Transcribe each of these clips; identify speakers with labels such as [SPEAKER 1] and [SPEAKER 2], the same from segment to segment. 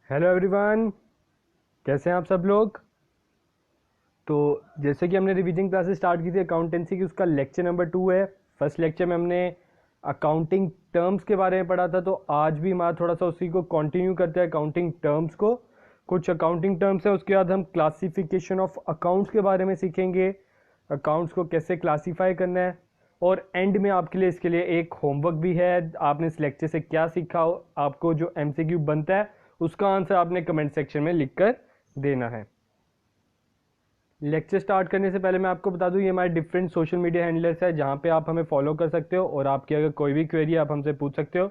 [SPEAKER 1] Hello everyone, कैसे हैं आप सब लोग। तो जैसे कि हमने रिवीजन क्लासेस स्टार्ट की थी अकाउंटेंसी की, उसका लेक्चर नंबर 2 है। फर्स्ट लेक्चर में हमने अकाउंटिंग टर्म्स के बारे में पढ़ा था, तो आज भी हमारा थोड़ा सा उसी को कंटिन्यू करते हैं अकाउंटिंग टर्म्स को। कुछ अकाउंटिंग टर्म्स है, उसके बाद हम क्लासिफिकेशन ऑफ अकाउंट्स के बारे में सीखेंगे, अकाउंट्स को कैसे क्लासीफाई करना है। और एंड में आपके लिए इसके लिए एक होमवर्क भी है, आपने इस लेक्चर से क्या सीखा हो, आपको जो एमसीक्यू बनता है उसका आंसर आपने कमेंट सेक्शन में लिखकर देना है। लेक्चर स्टार्ट करने से पहले मैं आपको बता दूं, ये हमारे डिफरेंट सोशल मीडिया हैंडलर्स है जहां पे आप हमें फॉलो कर सकते हो और आपकी अगर कोई भी क्वेरी आप हमसे पूछ सकते हो।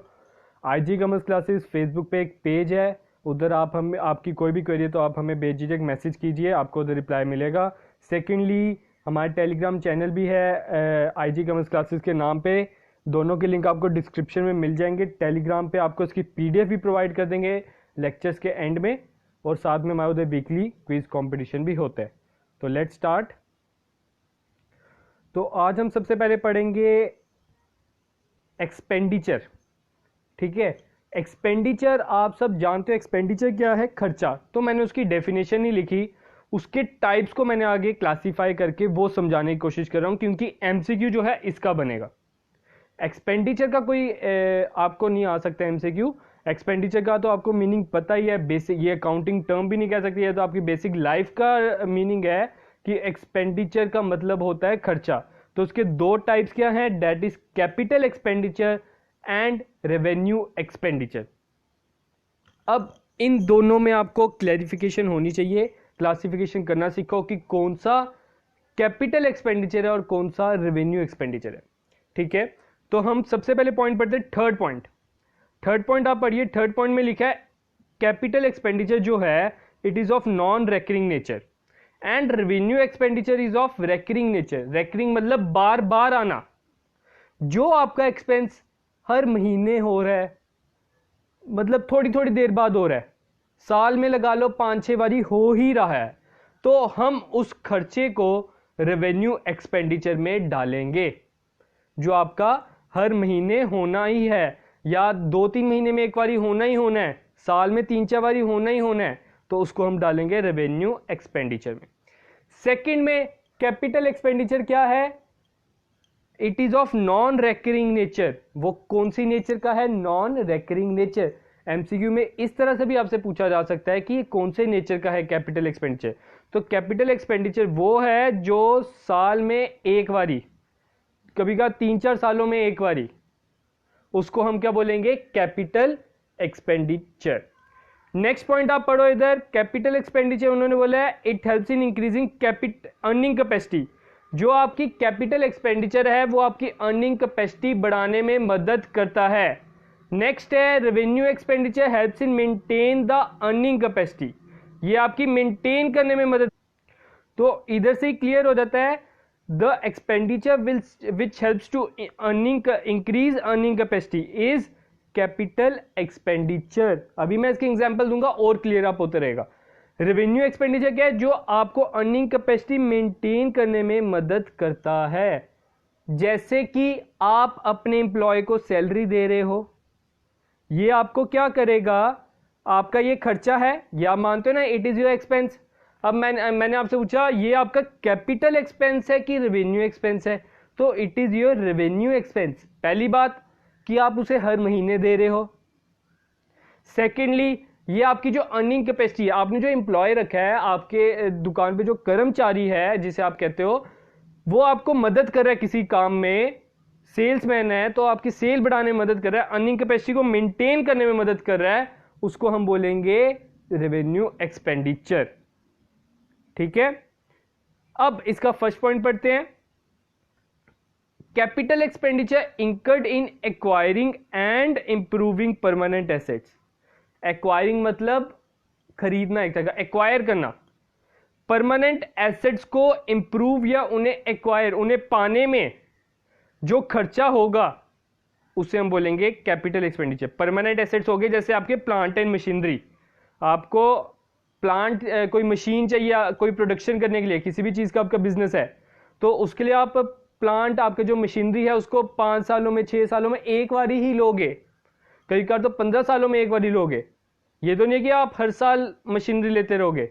[SPEAKER 1] आईजी कॉमर्स क्लासेस फेसबुक पे एक पेज है, उधर आप हमें आपकी कोई भी क्वेरी है तो आप हमें बेझिझक मैसेज कीजिए, आपको उधर रिप्लाई मिलेगा। सेकेंडली हमारे टेलीग्राम चैनल भी है आईजी कॉमर्स क्लासेस के नाम पे, दोनों के लिंक आपको डिस्क्रिप्शन में मिल जाएंगे। टेलीग्राम पे आपको इसकी पीडीएफ भी प्रोवाइड कर देंगे लेक्चर्स के एंड में, और साथ में हमारे उधर वीकली क्विज कंपटीशन भी होता है। तो लेट्स स्टार्ट। तो आज हम सबसे पहले पढ़ेंगे एक्सपेंडिचर। ठीक है, एक्सपेंडिचर आप सब जानते हो एक्सपेंडिचर क्या है, खर्चा। तो मैंने उसकी डेफिनेशन ही लिखी, उसके टाइप्स को मैंने आगे क्लासिफाई करके वो समझाने की कोशिश कर रहा हूं, क्योंकि एमसीक्यू जो है इसका बनेगा। एक्सपेंडिचर का कोई आपको नहीं आ सकता एमसीक्यू। एक्सपेंडिचर का तो आपको मीनिंग पता ही है, बेसिक, ये अकाउंटिंग टर्म भी नहीं कह सकती है, तो आपकी बेसिक लाइफ का मीनिंग है कि एक्सपेंडिचर का मतलब होता है खर्चा। तो उसके दो टाइप्स क्या हैं, that is capital expenditure and revenue expenditure. अब इन दोनों में आपको क्लैरिफिकेशन होनी चाहिए, क्लासिफिकेशन करना सीखो कि कौन सा कैपिटल एक्सपेंडिचर है और कौन सा रेवेन्यू एक्सपेंडिचर है। ठीक है, तो हम सबसे पहले पॉइंट पढ़ते हैं, थर्ड पॉइंट। थर्ड पॉइंट आप पढ़िए, थर्ड पॉइंट में लिखा है कैपिटल एक्सपेंडिचर जो है it is of non recurring nature and revenue expenditure is of recurring nature. Recurring मतलब बार बार आना, जो आपका एक्सपेंस हर महीने हो रहा है, मतलब थोड़ी थोड़ी देर बाद हो रहा है, साल में लगा लो 5-6 बारी हो ही रहा है, तो हम उस खर्चे को रेवेन्यू एक्सपेंडिचर में डालेंगे। जो आपका हर महीने होना ही है, या 2-3 महीने में एक बारी होना ही होना है, साल में 3-4 बारी होना ही होना है, तो उसको हम डालेंगे रेवेन्यू एक्सपेंडिचर में। सेकंड में कैपिटल एक्सपेंडिचर क्या है, it is of non recurring nature. वो कौन सी नेचर का है, नॉन रेकरिंग नेचर। एमसीक्यू में इस तरह से भी आपसे पूछा जा सकता है कि कौन से नेचर का है कैपिटल एक्सपेंडिचर। तो कैपिटल एक्सपेंडिचर वो है जो साल में एक बारी, कभी का 3-4 सालों में एक बारी, उसको हम क्या बोलेंगे, कैपिटल एक्सपेंडिचर। नेक्स्ट पॉइंट आप पढ़ो इधर, कैपिटल एक्सपेंडिचर उन्होंने बोला है it helps in increasing earning capacity. जो आपकी कैपिटल एक्सपेंडिचर है वो आपकी अर्निंग कैपेसिटी बढ़ाने में मदद करता है। नेक्स्ट है revenue expenditure helps in maintain the earning capacity, ये आपकी मेंटेन करने में मदद। तो इधर से ही क्लियर हो जाता है, the expenditure which helps to increase earning capacity is capital expenditure। अभी मैं इसके एग्जांपल दूंगा और क्लियर अप होता रहेगा। रेवेन्यू एक्सपेंडिचर क्या है, जो आपको अर्निंग कैपेसिटी मेंटेन करने में मदद करता है। जैसे कि आप अपने एम्प्लॉय को सैलरी दे रहे हो, ये आपको क्या करेगा, आपका ये खर्चा है, या मानते हो ना इट इज योर एक्सपेंस। अब मैंने आपसे पूछा ये आपका कैपिटल एक्सपेंस है कि रेवेन्यू एक्सपेंस है, तो it is your revenue expense. पहली बात कि आप उसे हर महीने दे रहे हो। सेकेंडली ये आपकी जो अर्निंग कैपेसिटी है, आपने जो एम्प्लॉय रखा है आपके दुकान पे, जो कर्मचारी है जिसे आप कहते हो, वो आपको मदद कर रहा है किसी काम में, सेल्समैन है तो आपकी सेल बढ़ाने में मदद कर रहा है, अर्निंग कैपेसिटी को मेंटेन करने में मदद कर रहा है, उसको हम बोलेंगे रेवेन्यू एक्सपेंडिचर। ठीक है, अब इसका फर्स्ट पॉइंट पढ़ते हैं, capital expenditure incurred in acquiring and improving permanent assets. Acquiring मतलब खरीदना, एक तरह का एक्वायर करना। परमानेंट एसेट्स को इंप्रूव या उन्हें एक्वायर, उन्हें पाने में जो खर्चा होगा उसे हम बोलेंगे कैपिटल एक्सपेंडिचर। परमानेंट एसेट्स हो गए जैसे आपके प्लांट एंड मशीनरी, आपको प्लांट कोई मशीन चाहिए कोई प्रोडक्शन करने के लिए, किसी भी चीज़ का आपका बिजनेस है, तो उसके लिए आप प्लांट, आपके जो मशीनरी है उसको 5 सालों में 6 सालों में एक बार ही लोगे, कई बार तो 15 सालों में एक बार ही लोगे। ये तो नहीं है कि आप हर साल मशीनरी लेते रहोगे,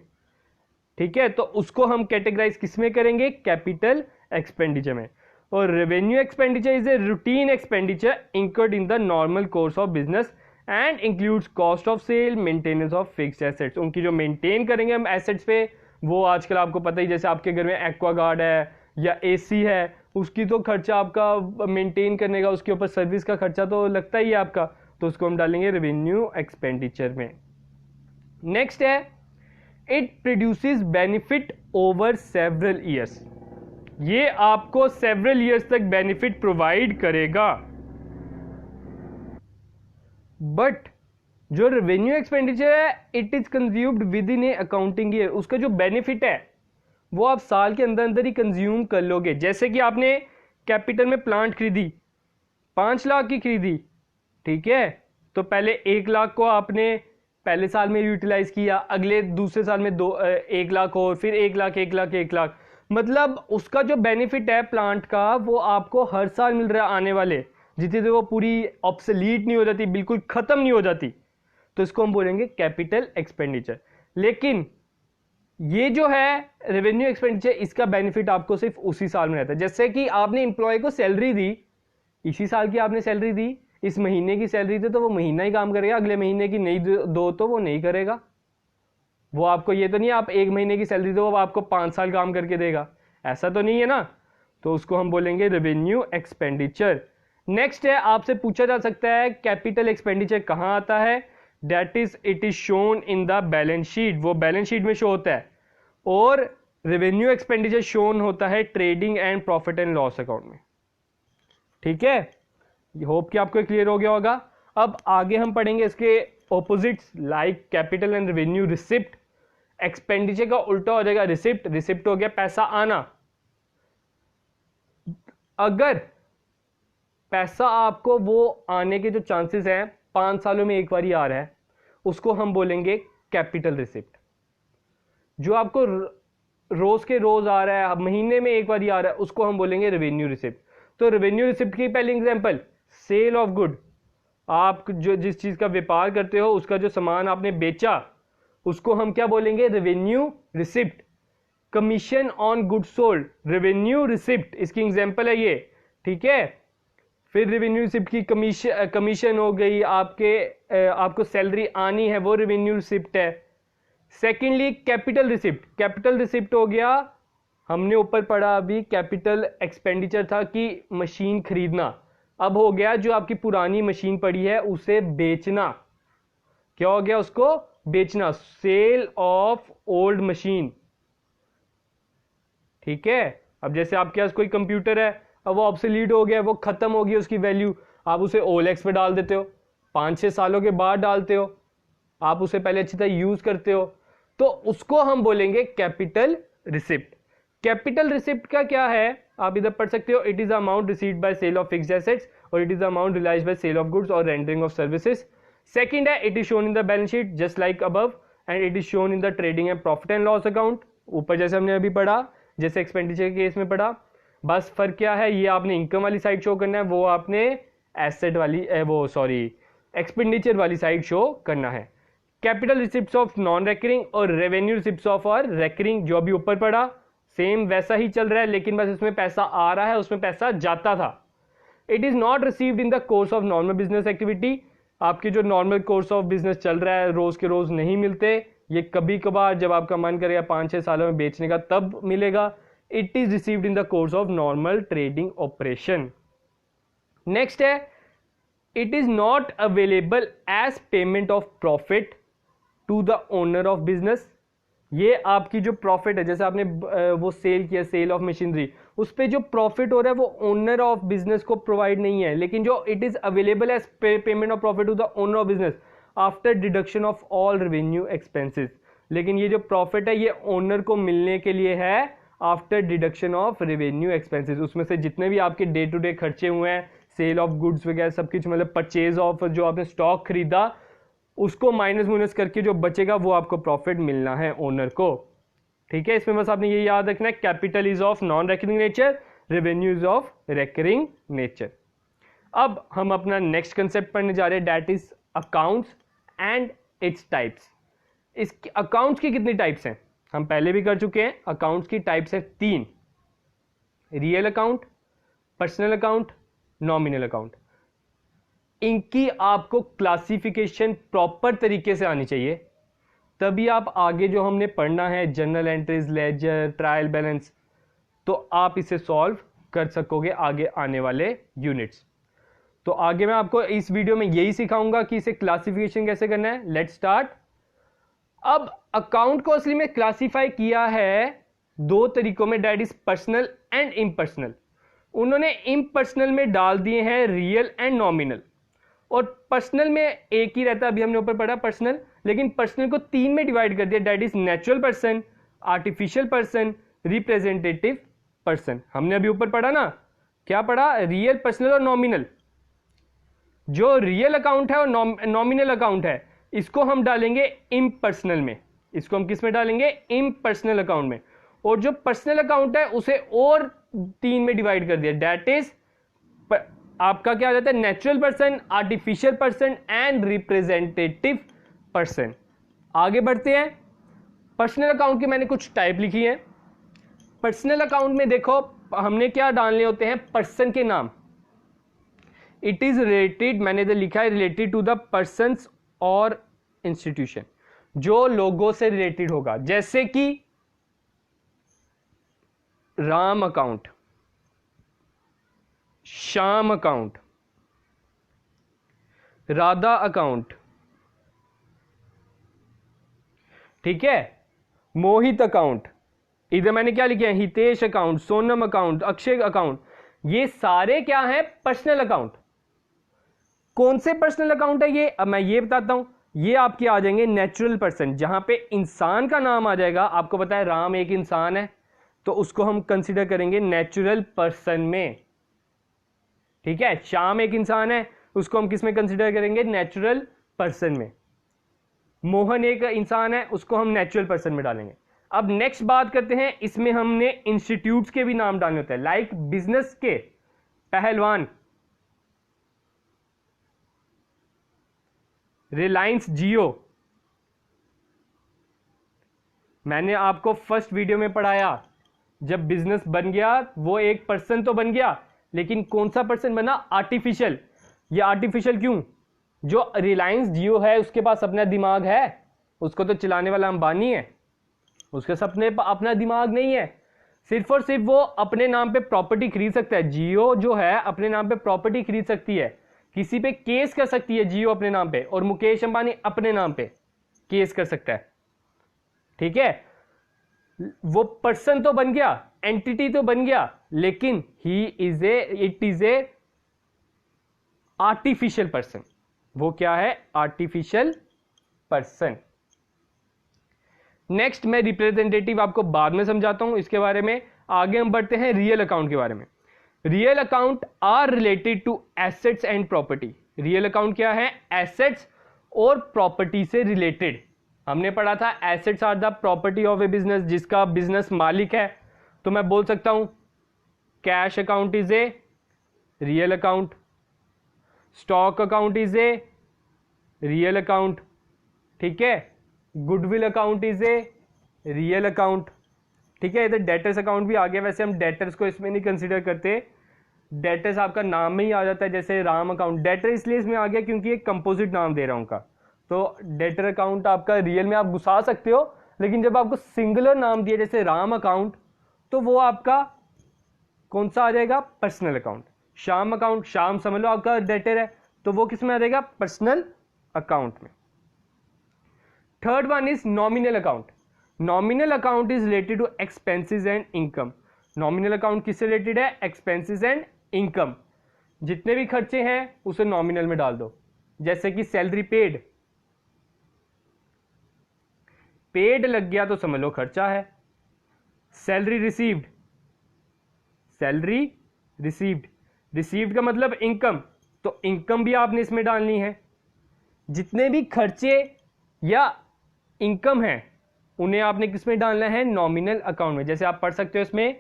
[SPEAKER 1] ठीक है। तो उसको हम कैटेगराइज किस में करेंगे, कैपिटल एक्सपेंडिचर में। और revenue expenditure is a routine expenditure incurred in the normal course of business and includes cost of sale, maintenance of fixed assets. उनकी जो मेंटेन करेंगे हम एसेट्स पे, वो आजकल आपको पता ही, जैसे आपके घर में एक्वागार्ड है या एसी है, उसकी तो खर्चा आपका मेंटेन करने का, उसके ऊपर सर्विस का खर्चा तो लगता ही है आपका, तो उसको हम डालेंगे रेवेन्यू एक्सपेंडिचर में। नेक्स्ट है, it produces benefit over several years. ये आपको सेवरल ईयर्स तक बेनिफिट प्रोवाइड करेगा। बट जो रेवेन्यू एक्सपेंडिचर है, it is consumed with in A accounting year. उसका जो बेनिफिट है वो आप साल के अंदर अंदर ही कंज्यूम कर लोगे। जैसे कि आपने कैपिटल में प्लांट खरीदी, 5 लाख की खरीदी, ठीक है, तो पहले 1 लाख को आपने पहले साल में यूटिलाइज किया, अगले दूसरे साल में 1 लाख और फिर 1 लाख 1 लाख 1 लाख, मतलब उसका जो बेनिफिट है प्लांट का वो आपको हर साल मिल रहा है आने वाले, जितनी देर वो पूरी ऑब्सोलीट नहीं हो जाती, बिल्कुल खत्म नहीं हो जाती, तो इसको हम बोलेंगे कैपिटल एक्सपेंडिचर। लेकिन ये जो है रेवेन्यू एक्सपेंडिचर, इसका बेनिफिट आपको सिर्फ उसी साल में रहता है। जैसे कि आपने एम्प्लॉय को सैलरी दी, इसी साल की आपने सैलरी दी, इस महीने की सैलरी थी तो वो महीना ही काम करेगा, अगले महीने की नहीं दो तो वो नहीं करेगा। वो आपको ये तो नहीं आप 1 महीने की सैलरी दो, वो आपको 5 साल काम करके देगा, ऐसा तो नहीं है ना। तो उसको हम बोलेंगे रेवेन्यू एक्सपेंडिचर। नेक्स्ट है, आपसे पूछा जा सकता है कैपिटल एक्सपेंडिचर कहां आता है, that is it is shown in the balance sheet. वो बैलेंस शीट में शो होता है। और रेवेन्यू एक्सपेंडिचर शोन होता है trading and profit and loss account में, ठीक है। होप कि आपको क्लियर हो गया होगा। अब आगे हम पढ़ेंगे इसके opposites like capital and revenue receipt. Expenditure का उल्टा हो जाएगा रिसिप्ट। रिसिप्ट हो गया पैसा आना। अगर पैसा आपको वो आने के जो चांसेस हैं 5 सालों में एक बार ही आ रहा है, उसको हम बोलेंगे कैपिटल रिसिप्ट। जो आपको रोज के रोज आ रहा है, महीने में एक बार ही आ रहा है, उसको हम बोलेंगे रेवेन्यू रिसिप्ट। तो रेवेन्यू रिसिप्ट की पहली एग्जांपल, सेल ऑफ गुड। आप जो जिस चीज का व्यापार करते हो, उसका जो सामान आपने बेचा, उसको हम क्या बोलेंगे, revenue receipt. Commission on good sold, revenue receipt, इसकी एग्जांपल है ये, ठीक है। फिर रेवेन्यू रिसिप्ट की कमीशन हो गई, आपको सैलरी आनी है, वो रेवेन्यू रिसिप्ट है। Secondly capital receipt. Capital receipt हो गया, हमने ऊपर पढ़ा अभी, कैपिटल एक्सपेंडिचर था कि मशीन खरीदना, अब हो गया जो आपकी पुरानी मशीन पड़ी है उसे बेचना। क्या हो गया, उसको बेचना, सेल ऑफ ओल्ड मशीन, ठीक है। अब जैसे आपके पास कोई कंप्यूटर है, अब वो ऑब्सोलीट हो गया, वो खत्म हो गई उसकी वैल्यू, आप उसे ओएलएक्स पे डाल देते हो, 5-6 सालों के बाद डालते हो, आप उसे पहले अच्छी तरह यूज करते हो, तो उसको हम बोलेंगे कैपिटल रिसिप्ट। कैपिटल रिसिप्ट का क्या है, आप इधर पढ़ सकते हो, it is amount received by sale of fixed assets और it is amount realised by sale of goods और रेंडरिंग ऑफ सर्विसेज। सेकंड है, it is shown in the balance sheet just like above and it is shown in the trading and profit and loss account. ऊपर जैसे हमने अभी पढ़ा, जैसे expenditure के case में पढ़ा, बस फर्क क्या है, ये आपने इनकम वाली साइड शो करना है, वो आपने एसेट वाली एक्सपेंडिचर वाली साइड शो करना है। Capital receipts of non recurring और रेवेन्यू रिसिप्ट्स ऑफ और रेकरिंग, जो अभी ऊपर पढ़ा सेम वैसा ही चल रहा है, लेकिन बस इसमें पैसा आ रहा है, उसमें पैसा जाता था। It is not received in the course of normal business activity. आपके जो नॉर्मल कोर्स ऑफ बिजनेस चल रहा है, रोज के रोज नहीं मिलते, ये कभी कभार जब आपका मन करेगा 5-6 सालों में बेचने का तब मिलेगा। It is received in the course of normal trading operation. Next है, it is not available as payment of profit to the owner of business. ये आपकी जो प्रॉफिट है, जैसे आपने वो सेल किया, सेल ऑफ मशीनरी, उस पर जो प्रॉफिट हो रहा है वो ओनर ऑफ बिजनेस को प्रोवाइड नहीं है, लेकिन जो it is available as payment of profit to the owner of business after deduction of all revenue expenses. लेकिन ये जो प्रॉफिट है ये ओनर को मिलने के लिए है after deduction of revenue expenses. उसमें से जितने भी आपके डे टू डे खर्चे हुए हैं, सेल ऑफ गुड्स वगैरह सब कुछ, मतलब परचेज ऑफ जो आपने स्टॉक खरीदा, उसको माइनस करके जो बचेगा वो आपको प्रॉफिट मिलना है ओनर को, ठीक है। इसमें बस आपने ये याद रखना है, capital is of non recurring nature, revenue is of recurring nature. अब हम अपना नेक्स्ट कंसेप्ट पढ़ने जा रहे हैं, that is accounts and its types. इस अकाउंट्स की कितनी टाइप्स हैं हम पहले भी कर चुके हैं। अकाउंट्स की टाइप्स है 3, real account, personal account, nominal account. इनकी आपको क्लासिफिकेशन प्रॉपर तरीके से आनी चाहिए, तभी आप आगे जो हमने पढ़ना है journal entries, ledger, trial balance, तो आप इसे सॉल्व कर सकोगे आगे आने वाले यूनिट्स। तो आगे मैं आपको इस वीडियो में यही सिखाऊंगा कि इसे क्लासिफिकेशन कैसे करना है। Let's start. अब अकाउंट को असली में क्लासिफाई किया है 2 तरीकों में, that is personal and impersonal. उन्होंने इम्पर्सनल में डाल दिए हैं रियल एंड नॉमिनल, और पर्सनल में एक ही रहता है, अभी हमने ऊपर पढ़ा पर्सनल, लेकिन पर्सनल को 3 में डिवाइड कर दिया, that is natural person, artificial person, representative person. हमने अभी ऊपर पढ़ा ना, क्या पढ़ा, रियल, पर्सनल और नॉमिनल। जो रियल अकाउंट है और नॉमिनल अकाउंट है, इसको हम डालेंगे इम्पर्सनल में, इसको हम किस में डालेंगे, इम्पर्सनल अकाउंट में। और जो पर्सनल अकाउंट है उसे और 3 में डिवाइड कर दिया, दैट इज आपका क्या आ जाता है, natural person, artificial person and representative person. आगे बढ़ते हैं। पर्सनल अकाउंट की मैंने कुछ टाइप लिखी है। पर्सनल अकाउंट में देखो हमने क्या डालने होते हैं, पर्सन के नाम। इट इज रिलेटेड, मैंने इधर लिखा है रिलेटेड टू द पर्सन्स और इंस्टीट्यूशन, जो लोगों से रिलेटेड होगा, जैसे कि Ram account, Shyam account, Radha account, ठीक है, मोहित अकाउंट, इधर मैंने क्या लिखे हैं, Hitesh account, Sonam account, Akshay account. ये सारे क्या है, पर्सनल अकाउंट। कौन से पर्सनल अकाउंट है ये, अब मैं ये बताता हूं। ये आपके आ जाएंगे नेचुरल पर्सन, जहां पे इंसान का नाम आ जाएगा। आपको पता है राम एक इंसान है, तो उसको हम कंसीडर करेंगे नेचुरल पर्सन में, ठीक है। श्याम एक इंसान है, उसको हम किस में कंसीडर करेंगे, नेचुरल पर्सन में। मोहन एक इंसान है, उसको हम नेचुरल पर्सन में डालेंगे। अब नेक्स्ट बात करते हैं, इसमें हमने इंस्टीट्यूट्स के भी नाम डालने होते हैं, लाइक बिजनेस के पहलवान, रिलायंस जियो। मैंने आपको फर्स्ट वीडियो में पढ़ाया, जब बिजनेस बन गया वो एक पर्सन तो बन गया, लेकिन कौन सा पर्सन बना, आर्टिफिशियल। ये आर्टिफिशियल क्यों, जो रिलायंस जियो है उसके पास अपना दिमाग है, उसको तो चलाने वाला अंबानी है, उसके सपने अपना दिमाग नहीं है। सिर्फ और सिर्फ वो अपने नाम पे प्रॉपर्टी खरीद सकता है। जियो जो है अपने नाम पे प्रॉपर्टी खरीद सकती है, किसी पे केस कर सकती है जियो अपने नाम पे, और मुकेश अंबानी अपने नाम पे केस कर सकता है, ठीक है। वो पर्सन तो बन गया, एंटिटी तो बन गया, लेकिन it is a artificial person. वो क्या है, आर्टिफिशियल पर्सन। नेक्स्ट मैं रिप्रेजेंटेटिव आपको बाद में समझाता हूं इसके बारे में। आगे हम बढ़ते हैं रियल अकाउंट के बारे में। Real account are related to assets and property. Real account क्या है, एसेट्स और प्रॉपर्टी से रिलेटेड। हमने पढ़ा था assets are the property of a business, जिसका बिजनेस मालिक है। तो मैं बोल सकता हूं cash account is a real account, stock account is a real account, ठीक है, goodwill account is a real account, ठीक है। इधर डेटर्स अकाउंट भी आ गया, वैसे हम डेटर्स को इसमें नहीं कंसीडर करते, डेटर्स आपका नाम में ही आ जाता है, जैसे राम अकाउंट। डेटर इसलिए इसमें आ गया क्योंकि एक कंपोजिट नाम दे रहा हूं उनका, तो डेटर अकाउंट आपका रियल में आप घुसा सकते हो, लेकिन जब आपको सिंगुलर नाम दिया जैसे राम अकाउंट, तो वो आपका कौन सा आ जाएगा, personal account. Shyam account, Shyam समझ लो आपका डेटर है, तो वो किस में आ जाएगा, पर्सनल अकाउंट में। Third one is nominal account. Nominal account is related to expenses and income. Nominal account किससे रिलेटेड है, एक्सपेंसेस एंड इनकम। जितने भी खर्चे हैं उसे नॉमिनल में डाल दो, जैसे कि सैलरी पेड, पेड लग गया तो समझ लो खर्चा है। Salary received, salary received, received का मतलब इनकम, तो इनकम भी आपने इसमें डालनी है। जितने भी खर्चे या इनकम है उन्हें आपने किसमें डालना है, नॉमिनल अकाउंट में। जैसे आप पढ़ सकते हो इसमें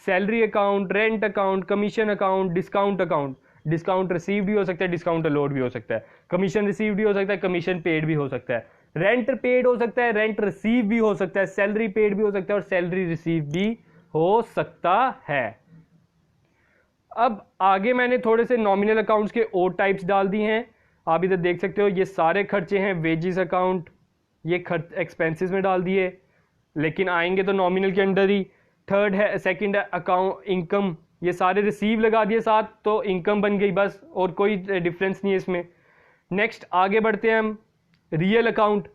[SPEAKER 1] salary account, rent account, commission account, discount account. Discount received भी हो सकता है, डिस्काउंट अलोड भी हो सकता है, कमीशन रिसीव्ड भी हो सकता है, कमीशन पेड भी हो सकता है। रेंट पेड हो सकता है, रेंट रिसीव भी हो सकता है, सैलरी पेड भी हो सकता है और सैलरी रिसीव भी हो सकता है। अब आगे मैंने थोड़े से नॉमिनल अकाउंट्स के और टाइप्स डाल दिए हैं। आप इधर देख सकते हो, ये सारे खर्चे हैं, वेजेस अकाउंट, ये खर्च एक्सपेंसेस में डाल दिए, लेकिन आएंगे तो नॉमिनल के अंडर ही। थर्ड है, सेकंड है अकाउंट इनकम, ये सारे रिसीव लगा दिए साथ, तो इनकम बन गई बस, और कोई डिफरेंस नहीं है इसमें। नेक्स्ट आगे बढ़ते हैं हम, रियल अकाउंट।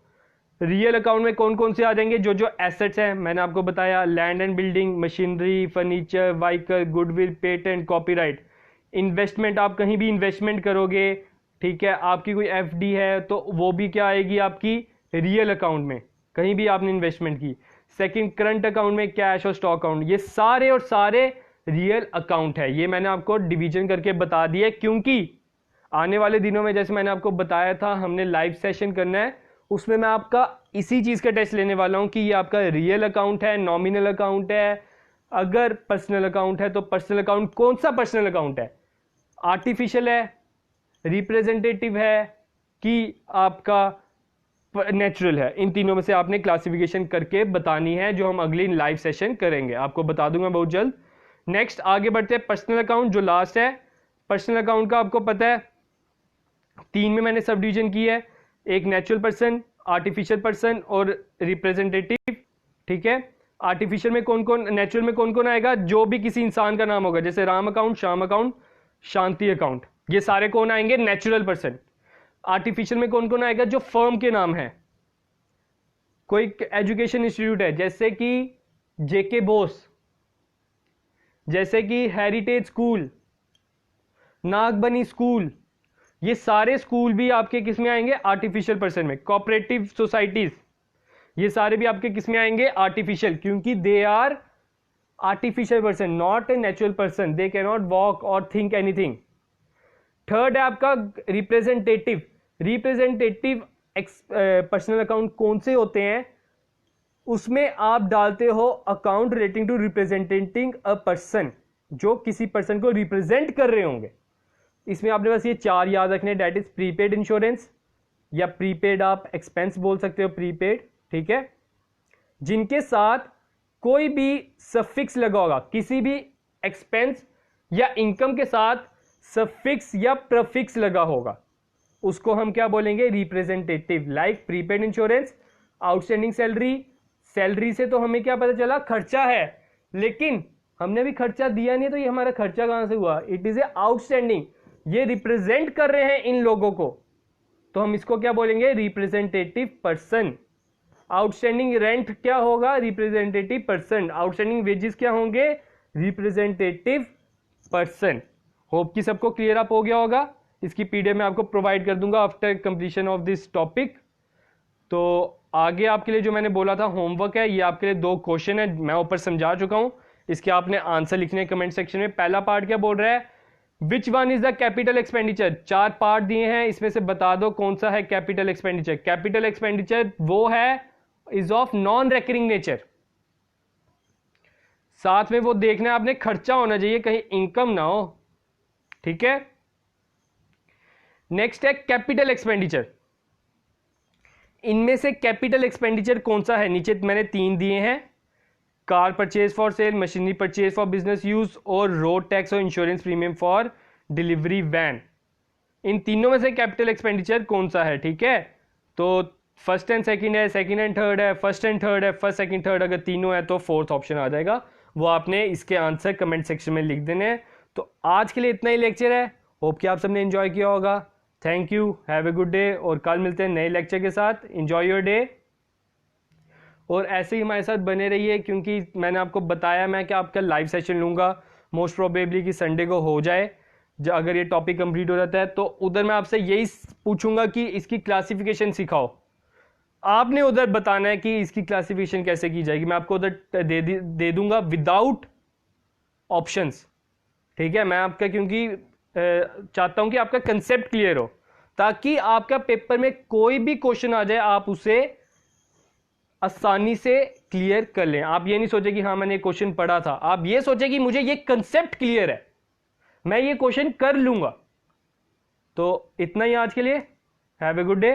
[SPEAKER 1] रियल अकाउंट में कौन कौन से आ जाएंगे, जो जो एसेट्स हैं मैंने आपको बताया, land and building, machinery, furniture, vehicle, goodwill, patent, copyright. Investment, आप कहीं भी इन्वेस्टमेंट करोगे, ठीक है, आपकी कोई एफडी है तो वो भी क्या आएगी आपकी रियल अकाउंट में, कहीं भी आपने इन्वेस्टमेंट की। सेकंड, करंट अकाउंट में कैश और स्टॉक अकाउंट, ये सारे और सारे रियल अकाउंट है। ये मैंने आपको डिवीजन करके बता दिया, क्योंकि आने वाले दिनों में जैसे मैंने आपको बताया था हमने लाइव सेशन करना है, उसमें मैं आपका इसी चीज का टेस्ट लेने वाला हूं कि ये आपका रियल अकाउंट है, नॉमिनल अकाउंट है, अगर पर्सनल अकाउंट है तो पर्सनल अकाउंट कौन सा पर्सनल अकाउंट है, आर्टिफिशियल है, रिप्रेजेंटेटिव है कि आपका नेचुरल है। इन तीनों में से आपने क्लासिफिकेशन करके बतानी है, जो हम अगली लाइव सेशन करेंगे, आपको बता दूंगा बहुत जल्द। नेक्स्ट आगे बढ़ते हैं, पर्सनल अकाउंट जो लास्ट है। पर्सनल अकाउंट का आपको पता है 3 में मैंने सब डिवीजन की है, एक नेचुरल पर्सन, आर्टिफिशियल पर्सन और रिप्रेजेंटेटिव, ठीक है। आर्टिफिशियल में कौन कौन, नेचुरल में कौन कौन आएगा, जो भी किसी इंसान का नाम होगा, जैसे राम अकाउंट, श्याम अकाउंट, शांति अकाउंट, ये सारे कौन आएंगे, नेचुरल पर्सन। आर्टिफिशियल में कौन कौन आएगा, जो फर्म के नाम है, कोई एजुकेशन इंस्टीट्यूट है जैसे कि जेके बोस, जैसे कि हेरिटेज स्कूल, नागबनी स्कूल, ये सारे स्कूल भी आपके किस में आएंगे, आर्टिफिशियल पर्सन में। कोऑपरेटिव सोसाइटीज, ये सारे भी आपके किस में आएंगे, आर्टिफिशियल, क्योंकि they are artificial person, not a natural person, they can not walk और थिंक एनीथिंग। थर्ड है आपका रिप्रेजेंटेटिव। रिप्रेजेंटेटिव पर्सनल अकाउंट कौन से होते हैं, उसमें आप डालते हो account relating to representing a person, जो किसी पर्सन को रिप्रेजेंट कर रहे होंगे। इसमें आपने बस ये 4 याद रखने, डेट इज प्रीपेड इंश्योरेंस, या प्रीपेड आप एक्सपेंस बोल सकते हो, प्रीपेड, ठीक है, जिनके साथ कोई भी सफिक्स लगा होगा, किसी भी एक्सपेंस या इनकम के साथ सफिक्स या प्रफिक्स लगा होगा, उसको हम क्या बोलेंगे, representative. Like prepaid insurance, outstanding salary, salary से तो हमें क्या पता चला, खर्चा है, लेकिन हमने भी खर्चा दिया नहीं, तो ये हमारा खर्चा कहां से हुआ, इट इज ए आउटस्टैंडिंग, ये रिप्रेजेंट कर रहे हैं इन लोगों को, तो हम इसको क्या बोलेंगे, रिप्रेजेंटेटिव पर्सन। आउटस्टैंडिंग रेंट क्या होगा, रिप्रेजेंटेटिव पर्सन। आउटस्टैंडिंग वेजेस क्या होंगे, रिप्रेजेंटेटिव पर्सन। होप कि सबको क्लियर अप हो गया होगा। इसकी पीडीएफ मैं आपको प्रोवाइड कर दूंगा after completion of this topic. तो आगे आपके लिए जो मैंने बोला था होमवर्क है, ये आपके लिए 2 क्वेश्चन है, मैं ऊपर समझा चुका हूं, इसके आपने आंसर लिखने कमेंट सेक्शन में। पहला पार्ट क्या बोल रहा है, which one is the capital expenditure. 4 part दिए हैं, इसमें से बता दो कौन सा है कैपिटल एक्सपेंडिचर। कैपिटल एक्सपेंडिचर वो है is of non recurring nature, साथ में वो देखना है आपने खर्चा होना चाहिए, कहीं इनकम ना हो, ठीक है। नेक्स्ट है कैपिटल एक्सपेंडिचर। इनमें से कैपिटल एक्सपेंडिचर कौन सा है, नीचे मैंने 3 दिए हैं, car purchase for sale, machinery purchase for business use और रोड टैक्स और insurance premium for delivery van. इन तीनों में से कैपिटल एक्सपेंडिचर कौन सा है, ठीक है। तो फर्स्ट एंड सेकंड है, सेकंड एंड थर्ड है, फर्स्ट एंड थर्ड है, फर्स्ट सेकंड थर्ड, अगर तीनों है तो फोर्थ ऑप्शन आ जाएगा, वो आपने इसके आंसर कमेंट सेक्शन में लिख देने हैं। तो आज के लिए इतना ही लेक्चर है, होप कि आप सबने एंजॉय किया होगा। Thank you, have a good day, और कल मिलते हैं नए लेक्चर के साथ। एंजॉय योर डे, और ऐसे ही हमारे साथ बने रहिए, क्योंकि मैंने आपको बताया मैं कि आपका लाइव सेशन लूंगा, मोस्ट प्रोबेबली कि संडे को हो जाए। अगर ये टॉपिक कंप्लीट हो जाता है तो उधर मैं आपसे यही पूछूंगा कि इसकी क्लासिफिकेशन सिखाओ, आपने उधर बताना है कि इसकी क्लासिफिकेशन कैसे की जाएगी। मैं आपको उधर दे दूंगा विदाउट ऑप्शंस, ठीक है। मैं आपका क्योंकि चाहता हूं कि आपका कंसेप्ट क्लियर हो, ताकि आपका पेपर में कोई भी क्वेश्चन आ जाए आप उसे आसानी से क्लियर कर लें। आप ये नहीं सोचे कि हाँ मैंने क्वेश्चन पढ़ा था, आप ये सोचे कि मुझे ये कंसेप्ट क्लियर है, मैं ये क्वेश्चन कर लूंगा। तो इतना ही आज के लिए, हैव ए गुड डे।